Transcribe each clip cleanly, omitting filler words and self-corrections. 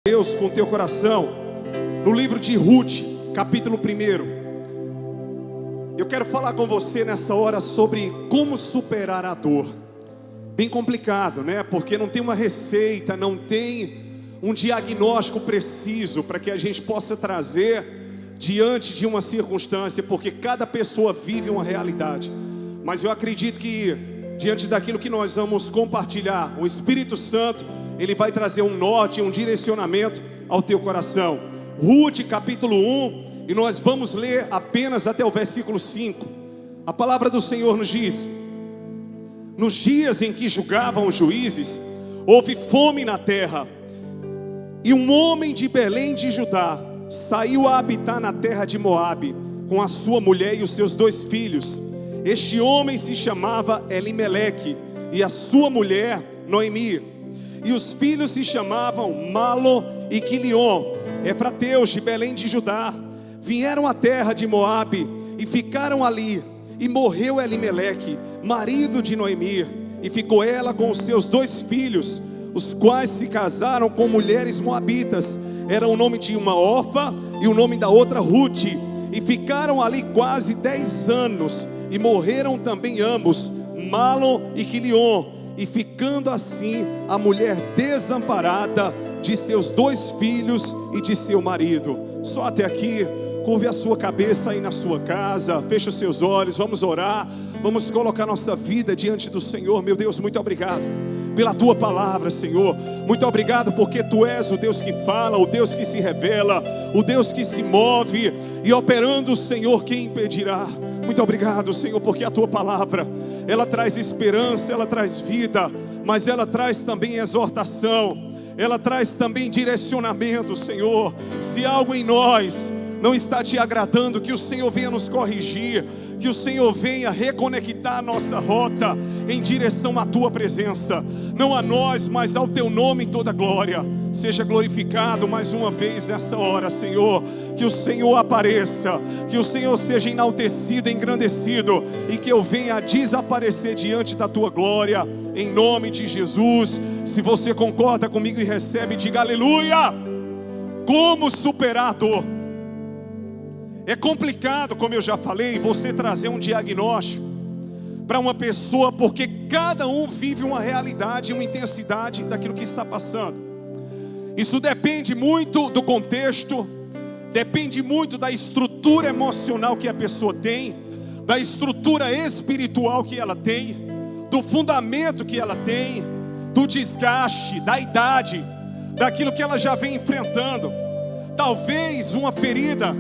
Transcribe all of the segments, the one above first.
Deus com teu coração no livro de Ruth, capítulo 1. Eu quero falar com você nessa hora sobre como superar a dor. Bem complicado, né? Porque não tem uma receita, não tem um diagnóstico preciso para que a gente possa trazer diante de uma circunstância, porque cada pessoa vive uma realidade. Mas eu acredito que diante daquilo que nós vamos compartilhar, o Espírito Santo, Ele vai trazer um norte, um direcionamento ao teu coração. Ruth capítulo 1, e nós vamos ler apenas até o versículo 5. A palavra do Senhor nos diz: nos dias em que julgavam os juízes, houve fome na terra, e um homem de Belém de Judá saiu a habitar na terra de Moabe, com a sua mulher e os seus 2 filhos. Este homem se chamava Elimeleque, e a sua mulher Noemi. E os filhos se chamavam Malo e Quilion, efrateus de Belém de Judá. Vieram à terra de Moabe e ficaram ali. E morreu Elimeleque, marido de Noemi, e ficou ela com os seus 2 filhos, os quais se casaram com mulheres moabitas. Era o nome de uma Orfa e o nome da outra Ruth. E ficaram ali quase 10 anos. E morreram também ambos, Malo e Quilion. E ficando assim a mulher desamparada de seus 2 filhos e de seu marido. Só até aqui. Curve a sua cabeça aí na sua casa, feche os seus olhos, vamos orar, vamos colocar nossa vida diante do Senhor. Meu Deus, muito obrigado pela Tua palavra, Senhor. Muito obrigado porque Tu és o Deus que fala, o Deus que se revela, o Deus que se move, e operando o Senhor, quem impedirá? Muito obrigado, Senhor, porque a Tua palavra, ela traz esperança, ela traz vida, mas ela traz também exortação, ela traz também direcionamento, Senhor. Se algo em nós não está te agradando, que o Senhor venha nos corrigir, que o Senhor venha reconectar a nossa rota em direção à Tua presença, não a nós, mas ao Teu nome em toda glória. Seja glorificado mais uma vez nessa hora, Senhor. Que o Senhor apareça, que o Senhor seja enaltecido, engrandecido, e que eu venha a desaparecer diante da Tua glória, em nome de Jesus. Se você concorda comigo e recebe, diga aleluia. Como superar a dor? É complicado, como eu já falei, você trazer um diagnóstico para uma pessoa, porque cada um vive uma realidade, uma intensidade daquilo que está passando. Isso depende muito do contexto, depende muito da estrutura emocional que a pessoa tem, da estrutura espiritual que ela tem, do fundamento que ela tem, do desgaste, da idade, daquilo que ela já vem enfrentando. Talvez uma ferida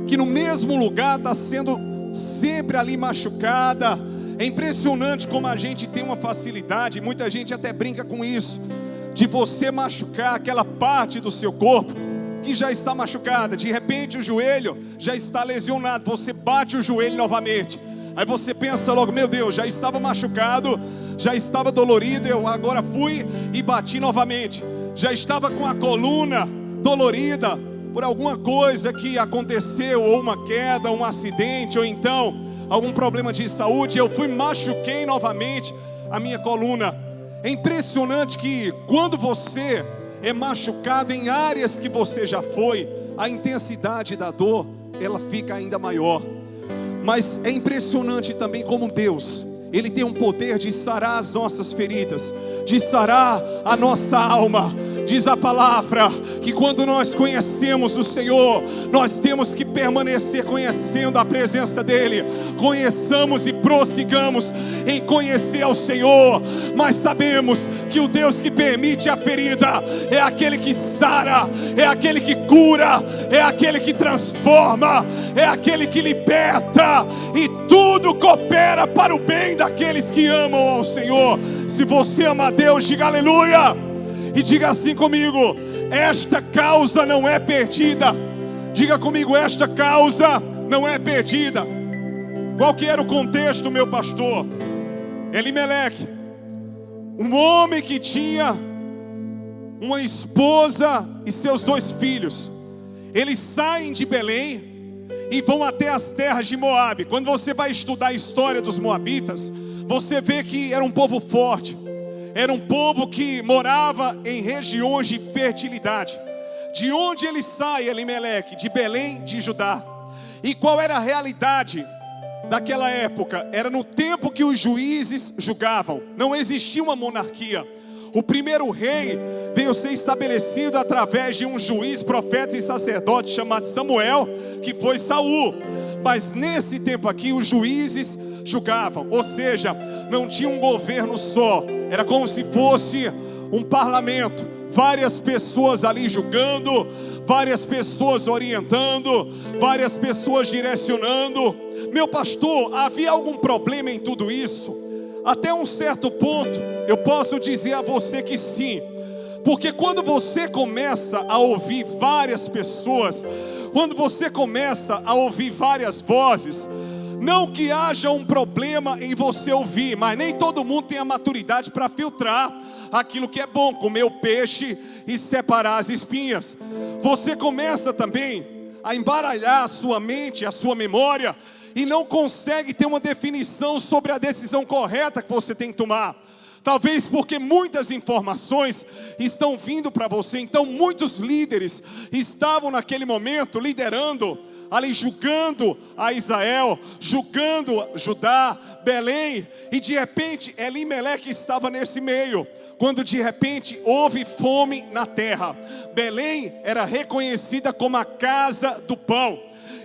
que no mesmo lugar está sendo sempre ali machucada. É impressionante como a gente tem uma facilidade, muita gente até brinca com isso, de você machucar aquela parte do seu corpo que já está machucada. De repente o joelho já está lesionado, você bate o joelho novamente, aí você pensa logo: meu Deus, já estava machucado, já estava dolorido, eu agora fui e bati novamente. Já estava com a coluna dolorida por alguma coisa que aconteceu, ou uma queda, um acidente, ou então algum problema de saúde, eu fui, machuquei novamente a minha coluna. É impressionante que quando você é machucado em áreas que você já foi, a intensidade da dor, ela fica ainda maior. Mas é impressionante também como Deus, Ele tem um poder de sarar as nossas feridas, de sarar a nossa alma. Diz a palavra que quando nós conhecemos o Senhor, nós temos que permanecer conhecendo a presença dEle. Conheçamos e prossigamos em conhecer ao Senhor, mas sabemos que o Deus que permite a ferida é aquele que sara, é aquele que cura, é aquele que transforma, é aquele que liberta, e tudo coopera para o bem daqueles que amam ao Senhor. Se você ama a Deus, diga aleluia. E diga assim comigo: esta causa não é perdida. Diga comigo: esta causa não é perdida. Qual que era o contexto, meu pastor? Elimeleque, um homem que tinha uma esposa e seus 2 filhos. Eles saem de Belém e vão até as terras de Moabe. Quando você vai estudar a história dos moabitas, você vê que era um povo forte, era um povo que morava em regiões de fertilidade. De onde ele sai, Elimeleque? De Belém de Judá. E qual era a realidade daquela época? Era no tempo que os juízes julgavam. Não existia uma monarquia. O primeiro rei veio ser estabelecido através de um juiz, profeta e sacerdote chamado Samuel, que foi Saul. Mas nesse tempo aqui os juízes julgavam, ou seja, não tinha um governo só. Era como se fosse um parlamento, várias pessoas ali julgando, várias pessoas orientando, várias pessoas direcionando. Meu pastor, havia algum problema em tudo isso? Até um certo ponto, eu posso dizer a você que sim. Porque quando você começa a ouvir várias pessoas, quando você começa a ouvir várias vozes, não que haja um problema em você ouvir, mas nem todo mundo tem a maturidade para filtrar aquilo que é bom, comer o peixe e separar as espinhas. Você começa também a embaralhar a sua mente, a sua memória, e não consegue ter uma definição sobre a decisão correta que você tem que tomar. Talvez porque muitas informações estão vindo para você. Então muitos líderes estavam naquele momento liderando, ali julgando a Israel, julgando Judá, Belém. E de repente Elimeleque estava nesse meio. Quando de repente houve fome na terra. Belém era reconhecida como a casa do pão.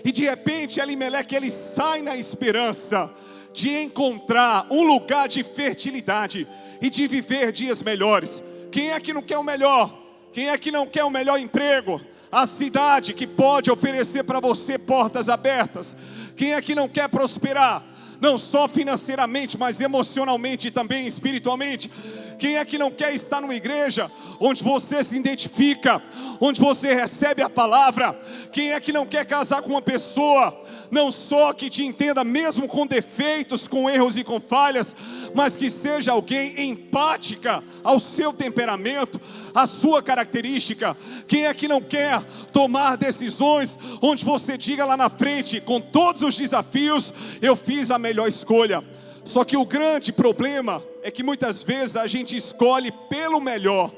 E de repente Elimeleque, ele sai na esperança de encontrar um lugar de fertilidade e de viver dias melhores. Quem é que não quer o melhor? Quem é que não quer o melhor emprego? A cidade que pode oferecer para você portas abertas. Quem é que não quer prosperar? Não só financeiramente, mas emocionalmente e também espiritualmente. Quem é que não quer estar numa igreja onde você se identifica, onde você recebe a palavra? Quem é que não quer casar com uma pessoa, não só que te entenda mesmo com defeitos, com erros e com falhas, mas que seja alguém empática ao seu temperamento, à sua característica? Quem é que não quer tomar decisões onde você diga lá na frente, com todos os desafios, eu fiz a melhor escolha? Só que o grande problema é que muitas vezes a gente escolhe pelo melhor,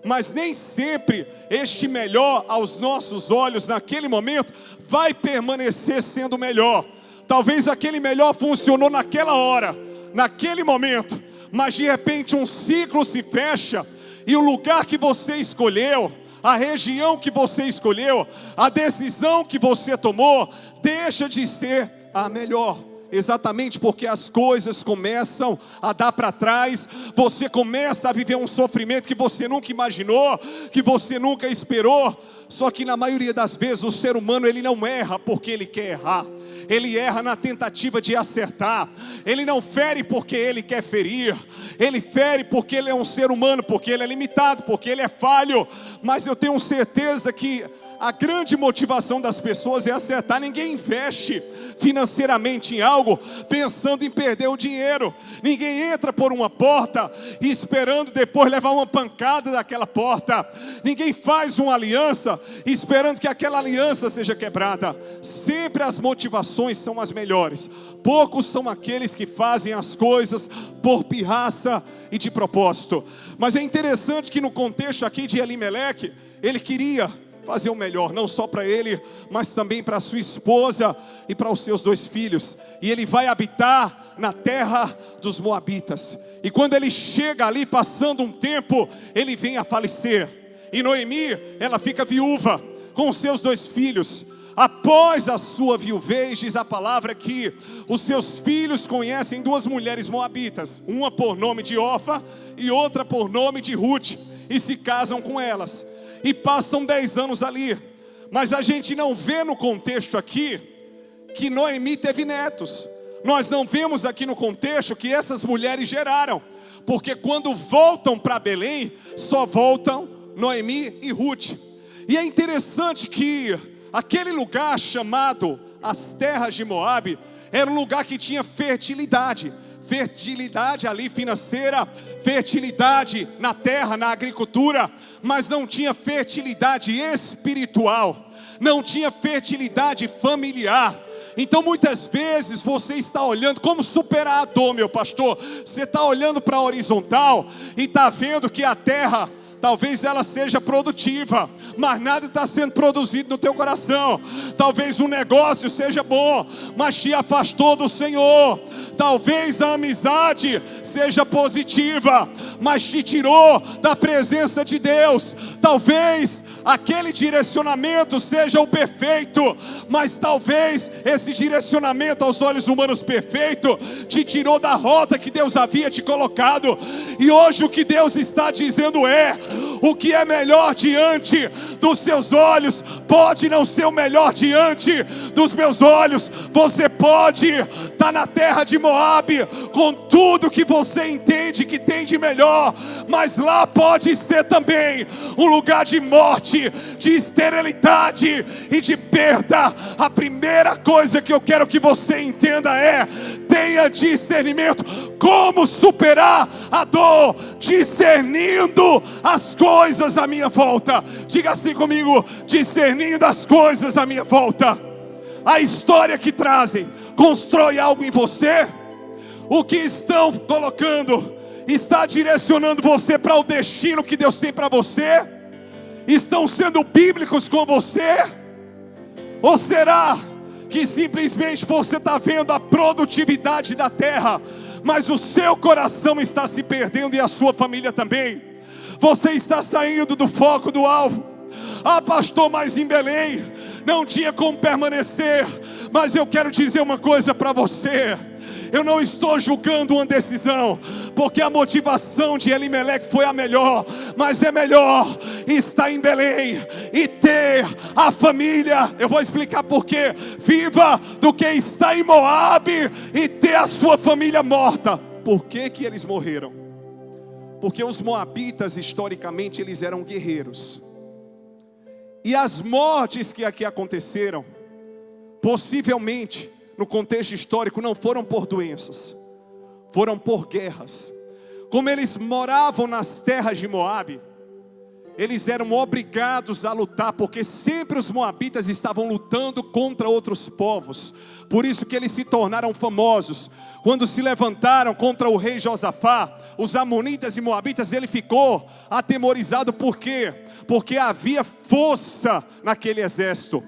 mas nem sempre este melhor aos nossos olhos naquele momento vai permanecer sendo melhor. Talvez aquele melhor funcionou naquela hora, naquele momento, mas de repente um ciclo se fecha e o lugar que você escolheu, a região que você escolheu, a decisão que você tomou, deixa de ser a melhor. Exatamente porque as coisas começam a dar para trás, você começa a viver um sofrimento que você nunca imaginou, que você nunca esperou. Só que na maioria das vezes o ser humano, ele não erra porque ele quer errar. Ele erra na tentativa de acertar. Ele não fere porque ele quer ferir. Ele fere porque ele é um ser humano, porque ele é limitado, porque ele é falho. Mas eu tenho certeza que a grande motivação das pessoas é acertar. Ninguém investe financeiramente em algo pensando em perder o dinheiro. Ninguém entra por uma porta esperando depois levar uma pancada daquela porta. Ninguém faz uma aliança esperando que aquela aliança seja quebrada. Sempre as motivações são as melhores. Poucos são aqueles que fazem as coisas por pirraça e de propósito. Mas é interessante que no contexto aqui de Elimeleque, ele queria fazer o melhor, não só para ele, mas também para sua esposa e para os seus 2 filhos. E ele vai habitar na terra dos Moabitas. E quando ele chega ali, passando um tempo, ele vem a falecer. E Noemi, ela fica viúva com os seus 2 filhos. Após a sua viuvez, diz a palavra que os seus filhos conhecem 2 mulheres moabitas, uma por nome de Orfa e outra por nome de Ruth, e se casam com elas. E passam 10 anos ali. Mas a gente não vê no contexto aqui que Noemi teve netos. Nós não vemos aqui no contexto que essas mulheres geraram. Porque quando voltam para Belém, só voltam Noemi e Ruth. E é interessante que aquele lugar chamado as terras de Moabe era um lugar que tinha fertilidade. Fertilidade ali financeira, fertilidade na terra, na agricultura, mas não tinha fertilidade espiritual, não tinha fertilidade familiar. Então muitas vezes você está olhando como superar a dor, meu pastor. Você está olhando para a horizontal e está vendo que a terra talvez ela seja produtiva, mas nada está sendo produzido no teu coração. Talvez o negócio seja bom, mas te afastou do Senhor. Talvez a amizade seja positiva, mas te tirou da presença de Deus. Talvez aquele direcionamento seja o perfeito, mas talvez esse direcionamento aos olhos humanos perfeito te tirou da rota que Deus havia te colocado. E hoje o que Deus está dizendo é: o que é melhor diante dos seus olhos pode não ser o melhor diante dos meus olhos. Você pode estar na terra de Moabe com tudo que você entende que tem de melhor, mas lá pode ser também um lugar de morte, de esterilidade e de perda. A primeira coisa que eu quero que você entenda é: tenha discernimento. Como superar a dor? Discernindo as coisas à minha volta. Diga assim comigo: discernindo as coisas à minha volta. A história que trazem constrói algo em você? O que estão colocando está direcionando você para o destino que Deus tem para você? Estão sendo bíblicos com você? Ou será que simplesmente você está vendo a produtividade da terra, mas o seu coração está se perdendo e a sua família também? Você está saindo do foco do alvo. Ah, pastor, mas em Belém não tinha como permanecer. Mas eu quero dizer uma coisa para você: eu não estou julgando uma decisão, porque a motivação de Elimeleque foi a melhor, mas é melhor estar em Belém e ter a família. Eu vou explicar por quê. Viva do que estar em Moabe e ter a sua família morta. Por que que eles morreram? Porque os moabitas, historicamente, eles eram guerreiros. E as mortes que aqui aconteceram, possivelmente, no contexto histórico, não foram por doenças, foram por guerras. Como eles moravam nas terras de Moabe, eles eram obrigados a lutar, porque sempre os moabitas estavam lutando contra outros povos. Por isso que eles se tornaram famosos. Quando se levantaram contra o rei Josafá, os amonitas e moabitas, ele ficou atemorizado. Por quê? Porque havia força naquele exército.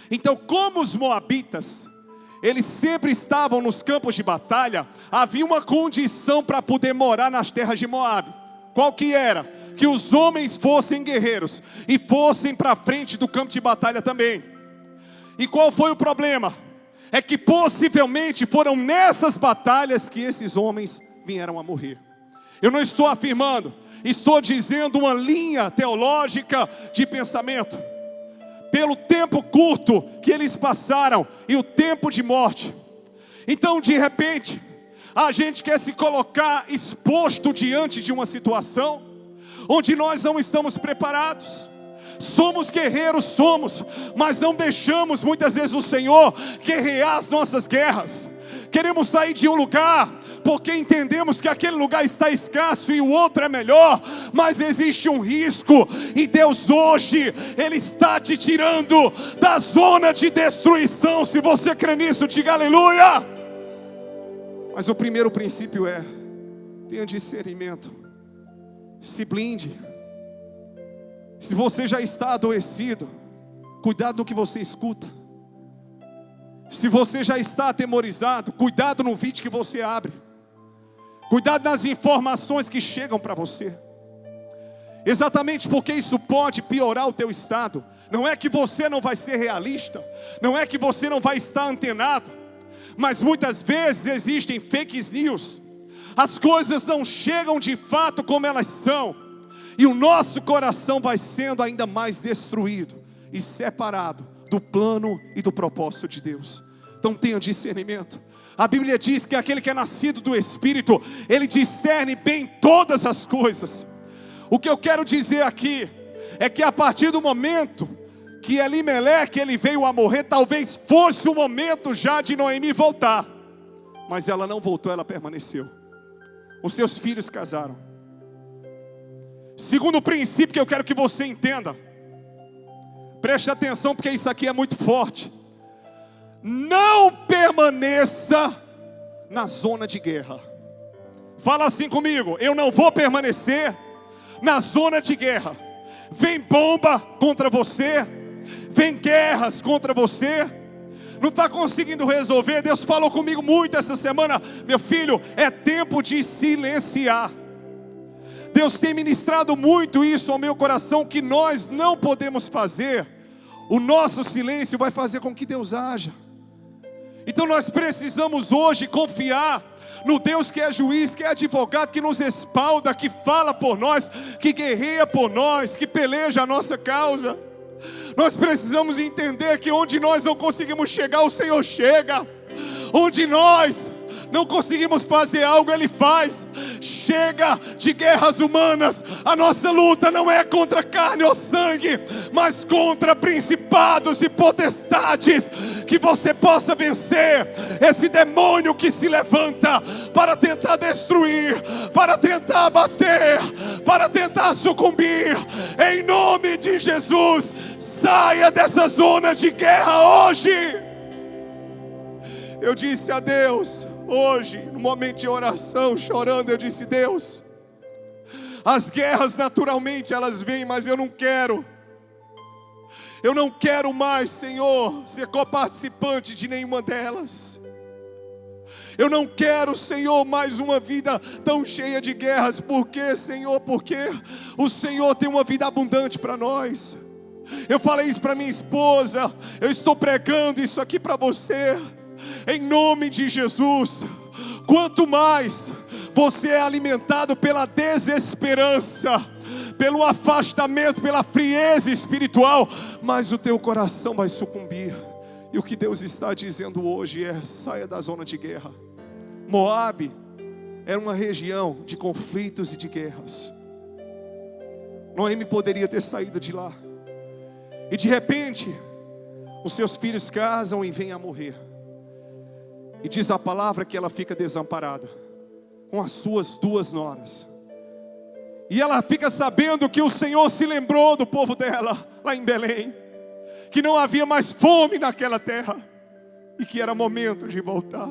Então, como os moabitas, eles sempre estavam nos campos de batalha, havia uma condição para poder morar nas terras de Moabe. Qual que era? Que os homens fossem guerreiros e fossem para frente do campo de batalha também. E qual foi o problema? É que possivelmente foram nessas batalhas que esses homens vieram a morrer. Eu não estou afirmando, estou dizendo uma linha teológica de pensamento. Pelo tempo curto que eles passaram e o tempo de morte. Então, de repente, a gente quer se colocar exposto diante de uma situação onde nós não estamos preparados. Somos guerreiros, somos, mas não deixamos muitas vezes o Senhor guerrear as nossas guerras. Queremos sair de um lugar porque entendemos que aquele lugar está escasso e o outro é melhor, mas existe um risco, e Deus hoje, Ele está te tirando da zona de destruição. Se você crê nisso, diga aleluia. Mas o primeiro princípio é: tenha discernimento, se blinde. Se você já está adoecido, cuidado no que você escuta. Se você já está atemorizado, cuidado no vídeo que você abre. Cuidado nas informações que chegam para você. Exatamente porque isso pode piorar o teu estado. Não é que você não vai ser realista, não é que você não vai estar antenado, mas muitas vezes existem fake news. As coisas não chegam de fato como elas são, e o nosso coração vai sendo ainda mais destruído e separado do plano e do propósito de Deus. Então tenha discernimento. A Bíblia diz que aquele que é nascido do Espírito, ele discerne bem todas as coisas. O que eu quero dizer aqui é que a partir do momento que Elimeleque ele veio a morrer, talvez fosse o momento já de Noemi voltar, mas ela não voltou, ela permaneceu. Os seus filhos casaram. Segundo princípio que eu quero que você entenda, preste atenção porque isso aqui é muito forte: não permaneça na zona de guerra. Fala assim comigo: eu não vou permanecer na zona de guerra. Vem bomba contra você, vem guerras contra você, não está conseguindo resolver. Deus falou comigo muito essa semana: meu filho, é tempo de silenciar. Deus tem ministrado muito isso ao meu coração, que nós não podemos fazer. O nosso silêncio vai fazer com que Deus haja. Então nós precisamos hoje confiar no Deus que é juiz, que é advogado, que nos respalda, que fala por nós, que guerreia por nós, que peleja a nossa causa. Nós precisamos entender que onde nós não conseguimos chegar, o Senhor chega. Onde nós não conseguimos fazer algo, Ele faz. Chega de guerras humanas. A nossa luta não é contra carne ou sangue, mas contra principados e potestades. Que você possa vencer esse demônio que se levanta para tentar destruir, para tentar abater, para tentar sucumbir. Em nome de Jesus, saia dessa zona de guerra hoje. Eu disse a Deus hoje, no momento de oração, chorando, eu disse: Deus, as guerras naturalmente elas vêm, mas eu não quero mais, Senhor, ser coparticipante de nenhuma delas. Eu não quero, Senhor, mais uma vida tão cheia de guerras. Por quê, Senhor? Porque o Senhor tem uma vida abundante para nós. Eu falei isso para minha esposa, eu estou pregando isso aqui para você. Em nome de Jesus, quanto mais você é alimentado pela desesperança, pelo afastamento, pela frieza espiritual, mais o teu coração vai sucumbir. E o que Deus está dizendo hoje é: saia da zona de guerra. Moabe era uma região de conflitos e de guerras. Noemi poderia ter saído de lá, e de repente os seus filhos casam e vêm a morrer. E diz a palavra que ela fica desamparada, com as suas 2 noras. E ela fica sabendo que o Senhor se lembrou do povo dela, lá em Belém. Que não havia mais fome naquela terra, e que era momento de voltar.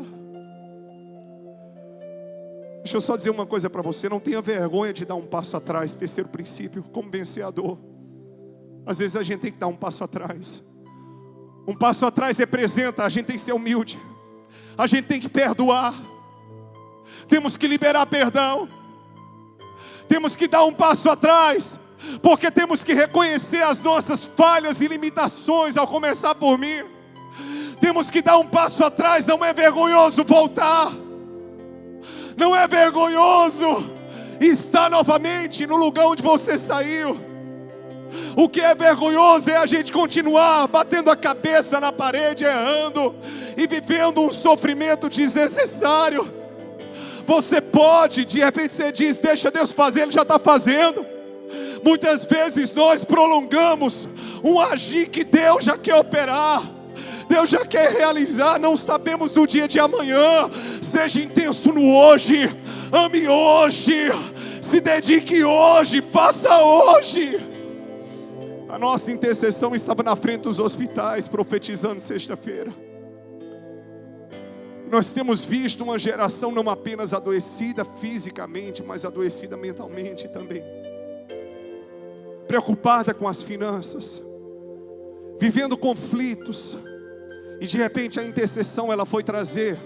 Deixa eu só dizer uma coisa para você: não tenha vergonha de dar um passo atrás. Terceiro princípio, como vencer a dor. Às vezes a gente tem que dar um passo atrás. Um passo atrás representa, a gente tem que ser humilde. A gente tem que perdoar. Temos que liberar perdão. Temos que dar um passo atrás, porque temos que reconhecer as nossas falhas e limitações, ao começar por mim. Temos que dar um passo atrás. Não é vergonhoso voltar. Não é vergonhoso estar novamente no lugar onde você saiu. O que é vergonhoso é a gente continuar batendo a cabeça na parede, errando e vivendo um sofrimento desnecessário. Você pode, de repente você diz: deixa Deus fazer, Ele já está fazendo. Muitas vezes nós prolongamos um agir que Deus já quer operar, Deus já quer realizar. Não sabemos do dia de amanhã. Seja intenso no hoje, ame hoje, se dedique hoje, faça hoje. A nossa intercessão estava na frente dos hospitais, profetizando sexta-feira. Nós temos visto uma geração não apenas adoecida fisicamente, mas adoecida mentalmente também. Preocupada com as finanças, vivendo conflitos. E de repente a intercessão ela foi trazer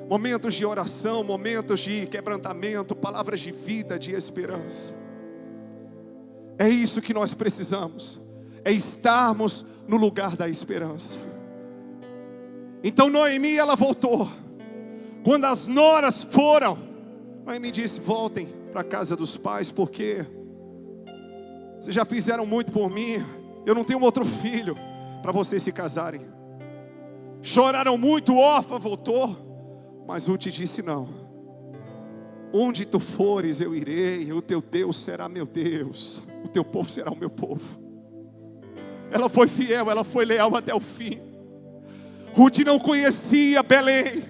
momentos de oração, momentos de quebrantamento, palavras de vida, de esperança. É isso que nós precisamos, é estarmos no lugar da esperança. Então Noemi ela voltou. Quando as noras foram, Noemi disse: voltem para a casa dos pais, porque vocês já fizeram muito por mim. Eu não tenho outro filho para vocês se casarem. Choraram muito, Orfa voltou, mas Ruth disse: não. Onde tu fores eu irei, o teu Deus será meu Deus, o teu povo será o meu povo. Ela foi fiel, ela foi leal até o fim. Ruth não conhecia Belém,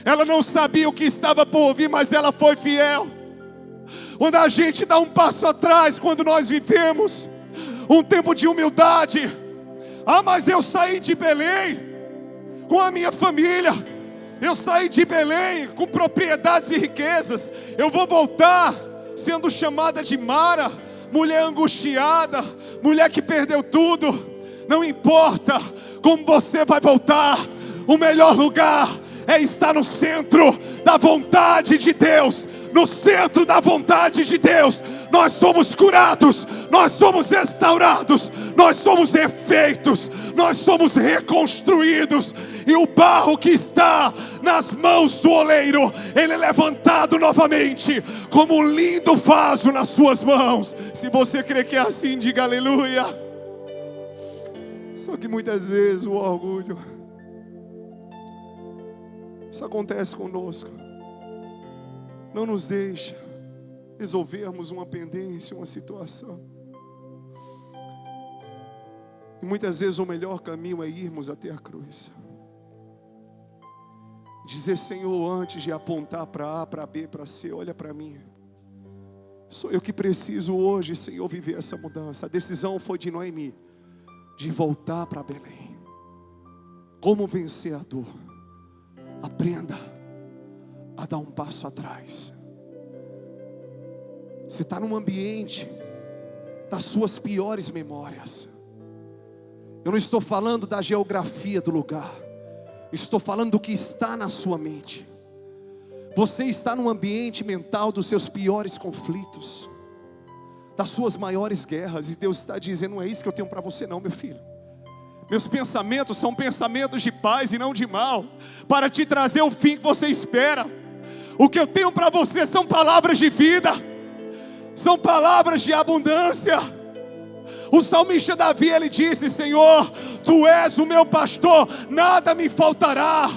ela não sabia o que estava por vir, mas ela foi fiel. Quando a gente dá um passo atrás, quando nós vivemos um tempo de humildade: mas eu saí de Belém com a minha família, eu saí de Belém com propriedades e riquezas, eu vou voltar sendo chamada de Mara, mulher angustiada, mulher que perdeu tudo. Não importa como você vai voltar, o melhor lugar é estar no centro da vontade de Deus. No centro da vontade de Deus, nós somos curados, nós somos restaurados, nós somos refeitos, nós somos reconstruídos. E o barro que está nas mãos do oleiro, ele é levantado novamente como um lindo vaso nas suas mãos. Se você crê que é assim, diga aleluia. Só que muitas vezes o orgulho, isso acontece conosco, não nos deixa resolvermos uma pendência, uma situação. E muitas vezes o melhor caminho é irmos até a cruz. Dizer: Senhor, antes de apontar para A, para B, para C, olha para mim. Sou eu que preciso hoje, Senhor, viver essa mudança. A decisão foi de Noemi, de voltar para Belém. Como vencer a dor? Aprenda a dar um passo atrás. Você está num ambiente das suas piores memórias. Eu não estou falando da geografia do lugar, estou falando do que está na sua mente. Você está num ambiente mental dos seus piores conflitos, das suas maiores guerras, e Deus está dizendo: não é isso que eu tenho para você não, meu filho. Meus pensamentos são pensamentos de paz e não de mal, para te trazer o fim que você espera. O que eu tenho para você são palavras de vida, são palavras de abundância. O salmista Davi, ele disse: Senhor, Tu és o meu pastor, nada me faltará.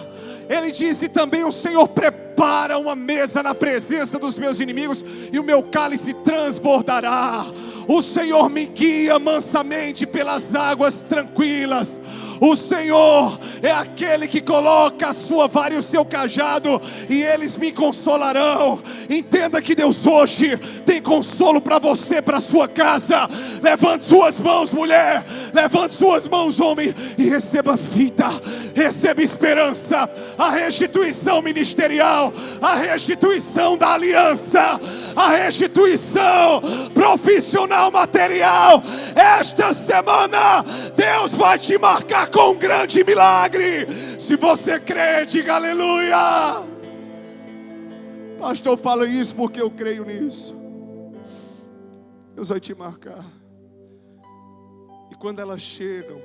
Ele disse também: o Senhor prepara uma mesa na presença dos meus inimigos, e o meu cálice transbordará. O Senhor me guia mansamente pelas águas tranquilas. O Senhor é aquele que coloca a sua vara e o seu cajado, e eles me consolarão. Entenda que Deus hoje tem consolo para você, para sua casa. Levante suas mãos, mulher, levante suas mãos, homem, e receba vida, receba esperança, a restituição ministerial, a restituição da aliança, a restituição profissional, material. Esta semana Deus vai te marcar com um grande milagre. Se você crê, diga aleluia. Pastor, fala isso porque eu creio nisso. Deus vai te marcar. E quando elas chegam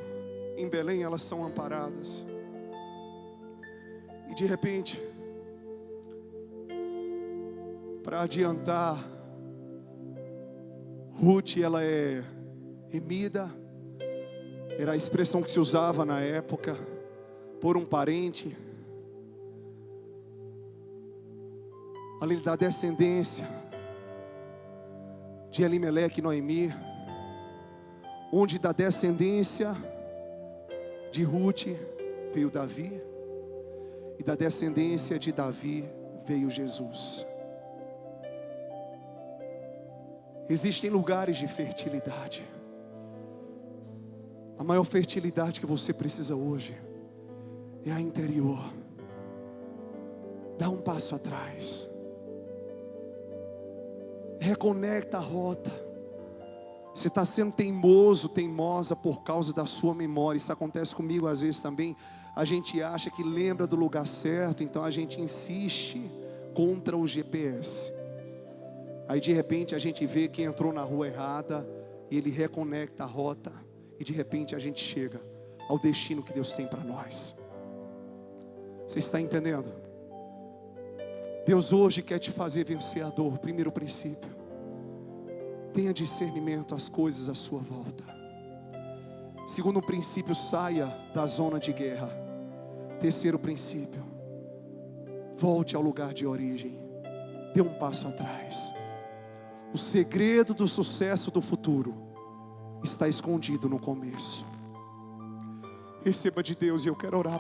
em Belém, elas são amparadas. E de repente, para adiantar, Ruth, ela é remida. Era a expressão que se usava na época, por um parente. Além da descendência de Elimeleque e Noemi, onde da descendência de Ruth veio Davi, e da descendência de Davi veio Jesus. Existem lugares de fertilidade. A maior fertilidade que você precisa hoje é a interior. Dá um passo atrás. Reconecta a rota. Você está sendo teimoso, teimosa por causa da sua memória. Isso acontece comigo às vezes também. A gente acha que lembra do lugar certo, então a gente insiste contra o GPS. Aí de repente a gente vê que entrou na rua errada, e ele reconecta a rota, e de repente a gente chega ao destino que Deus tem para nós. Você está entendendo? Deus hoje quer te fazer vencer a dor. Primeiro princípio: tenha discernimento às coisas à sua volta. Segundo princípio: saia da zona de guerra. Terceiro princípio: volte ao lugar de origem. Dê um passo atrás. O segredo do sucesso do futuro está escondido no começo. Receba de Deus, e eu quero orar